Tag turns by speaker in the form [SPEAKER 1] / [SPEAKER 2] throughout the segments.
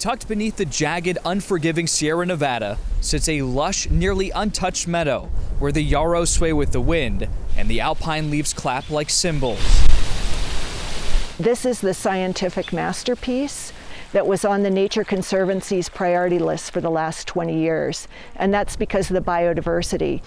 [SPEAKER 1] Tucked beneath the jagged, unforgiving Sierra Nevada sits a lush, nearly untouched meadow where the yarrows sway with the wind and the alpine leaves clap like cymbals.
[SPEAKER 2] This is the scientific masterpiece that was on the Nature Conservancy's priority list for the last 20 years, and that's because of the biodiversity.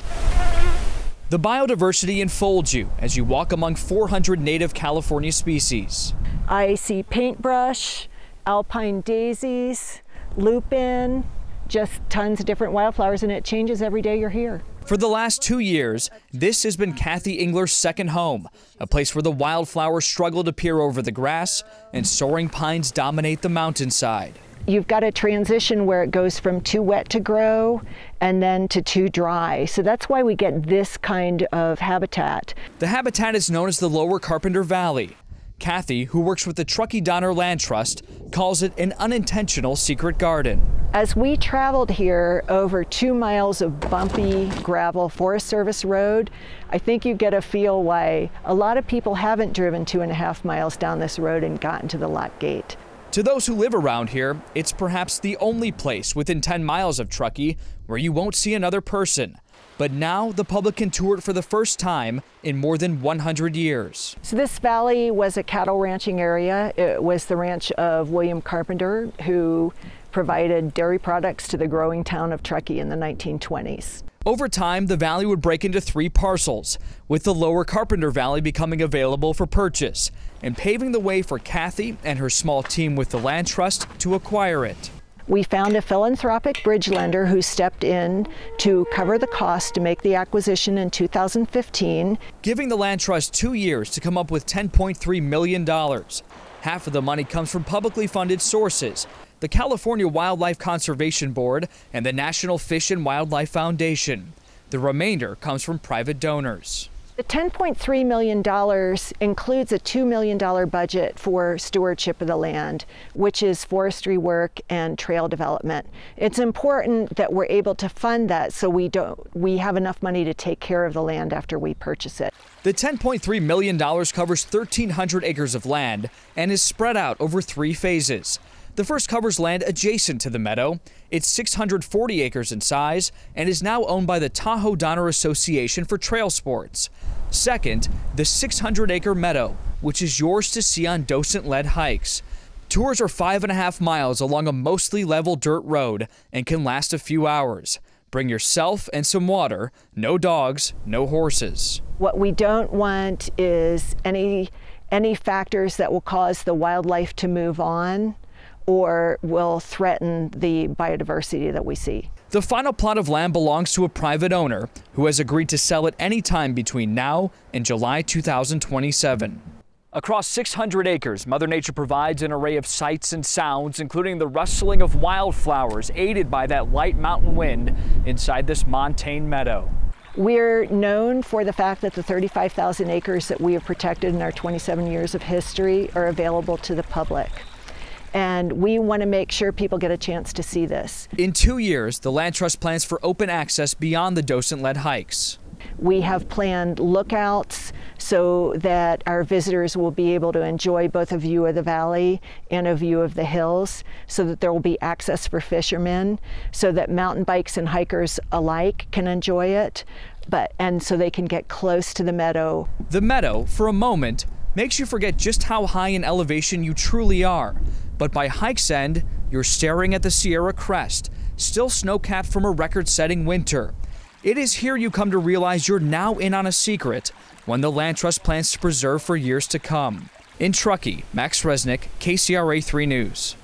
[SPEAKER 1] The biodiversity enfolds you as you walk among 400 native California species.
[SPEAKER 2] I see paintbrush, alpine daisies, lupin, just tons of different wildflowers, and it changes every day you're here.
[SPEAKER 1] For the last 2 years, this has been Kathy Engler's second home, a place where the wildflowers struggle to peer over the grass and soaring pines dominate the mountainside.
[SPEAKER 2] You've got a transition where it goes from too wet to grow and then to too dry. So that's why we get this kind of habitat.
[SPEAKER 1] The habitat is known as the Lower Carpenter Valley. Kathy, who works with the Truckee Donner Land Trust, calls it an unintentional secret garden.
[SPEAKER 2] As we traveled here over 2 miles of bumpy gravel Forest Service road, I think you get a feel why a lot of people haven't driven 2.5 miles down this road and gotten to the lock gate.
[SPEAKER 1] To those who live around here, it's perhaps the only place within 10 miles of Truckee where you won't see another person. But now the public can tour it for the first time in more than 100 years.
[SPEAKER 2] So this valley was a cattle ranching area. It was the ranch of William Carpenter, who provided dairy products to the growing town of Truckee in the 1920s.
[SPEAKER 1] Over time, the valley would break into 3 parcels, with the Lower Carpenter Valley becoming available for purchase and paving the way for Kathy and her small team with the Land Trust to acquire it.
[SPEAKER 2] We found a philanthropic bridge lender who stepped in to cover the cost to make the acquisition in 2015.
[SPEAKER 1] Giving the Land Trust 2 years to come up with $10.3 million. Half of the money comes from publicly funded sources, the California Wildlife Conservation Board and the National Fish and Wildlife Foundation. The remainder comes from private donors.
[SPEAKER 2] The $10.3 million includes a $2 million budget for stewardship of the land, which is forestry work and trail development. It's important that we're able to fund that so we have enough money to take care of the land after we purchase it.
[SPEAKER 1] The $10.3 million covers 1,300 acres of land and is spread out over 3 phases. The first covers land adjacent to the meadow. It's 640 acres in size and is now owned by the Tahoe Donner Association for trail sports. Second, the 600-acre meadow, which is yours to see on docent-led hikes. Tours are 5.5 miles along a mostly level dirt road and can last a few hours. Bring yourself and some water, no dogs, no horses.
[SPEAKER 2] What we don't want is any factors that will cause the wildlife to move on or will threaten the biodiversity that we see.
[SPEAKER 1] The final plot of land belongs to a private owner who has agreed to sell it any time between now and July 2027. Across 600 acres, Mother Nature provides an array of sights and sounds, including the rustling of wildflowers aided by that light mountain wind inside this montane meadow.
[SPEAKER 2] We're known for the fact that the 35,000 acres that we have protected in our 27 years of history are available to the public. And we want to make sure people get a chance to see this.
[SPEAKER 1] In 2 years, the Land Trust plans for open access beyond the docent-led hikes.
[SPEAKER 2] We have planned lookouts so that our visitors will be able to enjoy both a view of the valley and a view of the hills, so that there will be access for fishermen, so that mountain bikes and hikers alike can enjoy it, and so they can get close to the meadow.
[SPEAKER 1] The meadow, for a moment, makes you forget just how high in elevation you truly are. But by hike's end, you're staring at the Sierra crest, still snow-capped from a record-setting winter. It is here you come to realize you're now in on a secret, one the Land Trust plans to preserve for years to come. In Truckee, Max Resnick, KCRA 3 News.